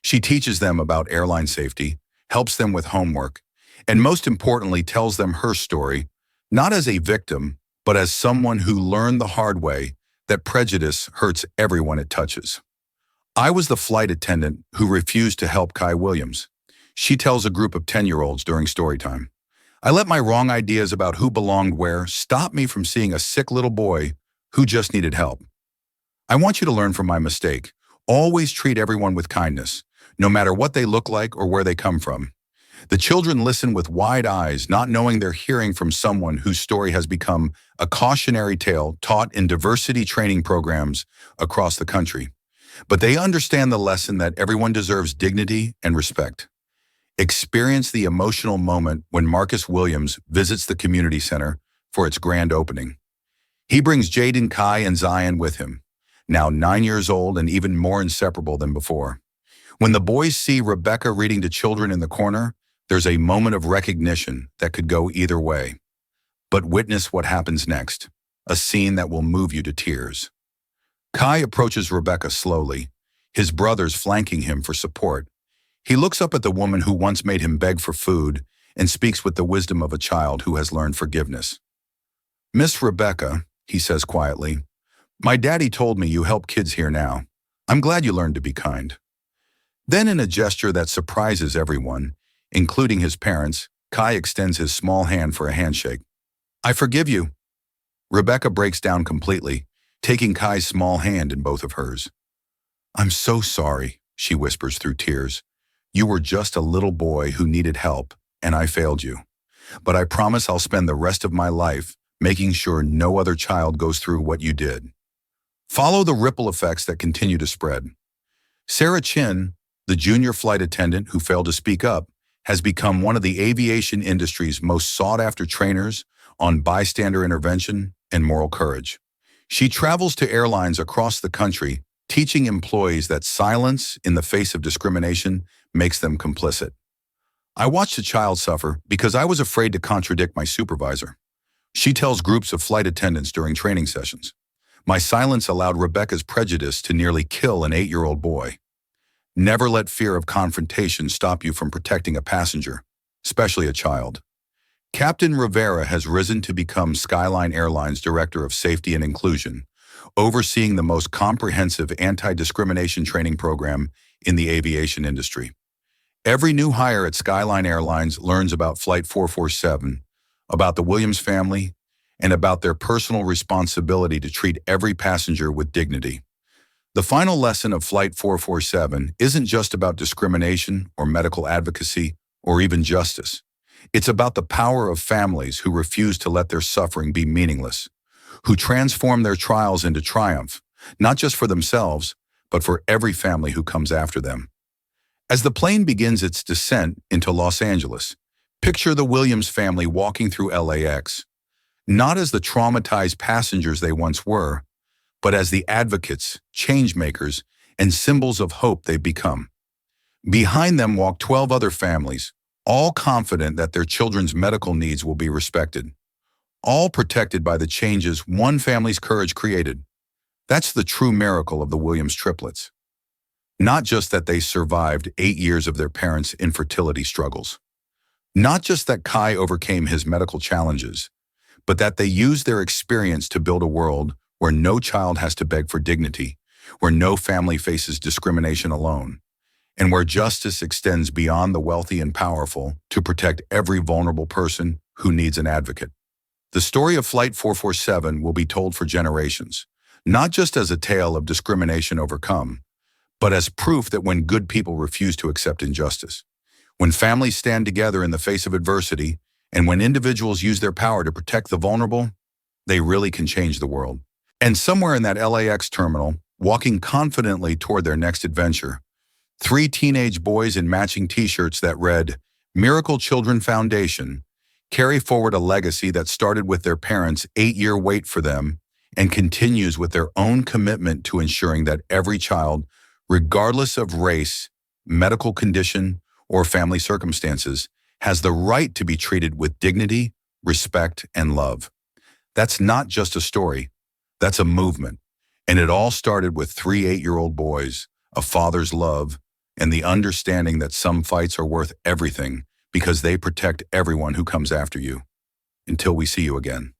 Speaker 1: she teaches them about airline safety, helps them with homework, and most importantly tells them her story, not as a victim, but as someone who learned the hard way that prejudice hurts everyone it touches. I was the flight attendant who refused to help Kai Williams. She tells a group of 10-year-olds during story time. I let my wrong ideas about who belonged where stop me from seeing a sick little boy who just needed help. I want you to learn from my mistake. Always treat everyone with kindness, no matter what they look like or where they come from. The children listen with wide eyes, not knowing they're hearing from someone whose story has become a cautionary tale taught in diversity training programs across the country. But they understand the lesson that everyone deserves dignity and respect. Experience the emotional moment when Marcus Williams visits the community center for its grand opening. He brings Jaden, Kai, and Zion with him, now 9 years old and even more inseparable than before. When the boys see Rebecca reading to children in the corner, there's a moment of recognition that could go either way. But witness what happens next, a scene that will move you to tears. Kai approaches Rebecca slowly, his brothers flanking him for support. He looks up at the woman who once made him beg for food and speaks with the wisdom of a child who has learned forgiveness. "Miss Rebecca," he says quietly, "my daddy told me you help kids here now. I'm glad you learned to be kind." Then in a gesture that surprises everyone, including his parents, Kai extends his small hand for a handshake. "I forgive you." Rebecca breaks down completely, taking Kai's small hand in both of hers. "I'm so sorry," she whispers through tears. "You were just a little boy who needed help, and I failed you. But I promise I'll spend the rest of my life making sure no other child goes through what you did." Follow the ripple effects that continue to spread. Sarah Chin, the junior flight attendant who failed to speak up, has become one of the aviation industry's most sought-after trainers on bystander intervention and moral courage. She travels to airlines across the country, teaching employees that silence in the face of discrimination makes them complicit. "I watched a child suffer because I was afraid to contradict my supervisor," she tells groups of flight attendants during training sessions. "My silence allowed Rebecca's prejudice to nearly kill an 8-year-old boy." Never let fear of confrontation stop you from protecting a passenger, especially a child. Captain Rivera has risen to become Skyline Airlines Director of Safety and Inclusion, overseeing the most comprehensive anti-discrimination training program in the aviation industry. Every new hire at Skyline Airlines learns about Flight 447, about the Williams family, and about their personal responsibility to treat every passenger with dignity. The final lesson of Flight 447 isn't just about discrimination or medical advocacy or even justice. It's about the power of families who refuse to let their suffering be meaningless, who transform their trials into triumph, not just for themselves, but for every family who comes after them. As the plane begins its descent into Los Angeles, picture the Williams family walking through LAX, not as the traumatized passengers they once were, but as the advocates, change-makers, and symbols of hope they've become. Behind them walk 12 other families, all confident that their children's medical needs will be respected, all protected by the changes one family's courage created. That's the true miracle of the Williams triplets. Not just that they survived 8 years of their parents' infertility struggles. Not just that Kai overcame his medical challenges, but that they used their experience to build a world where no child has to beg for dignity, where no family faces discrimination alone, and where justice extends beyond the wealthy and powerful to protect every vulnerable person who needs an advocate. The story of Flight 447 will be told for generations, not just as a tale of discrimination overcome, but as proof that when good people refuse to accept injustice, when families stand together in the face of adversity, and when individuals use their power to protect the vulnerable, they really can change the world. And somewhere in that LAX terminal, walking confidently toward their next adventure, 3 teenage boys in matching t-shirts that read, "Miracle Children Foundation," carry forward a legacy that started with their parents' 8-year wait for them and continues with their own commitment to ensuring that every child, regardless of race, medical condition, or family circumstances, has the right to be treated with dignity, respect, and love. That's not just a story, that's a movement. And it all started with three 8-year-old boys, a father's love, and the understanding that some fights are worth everything because they protect everyone who comes after you. Until we see you again.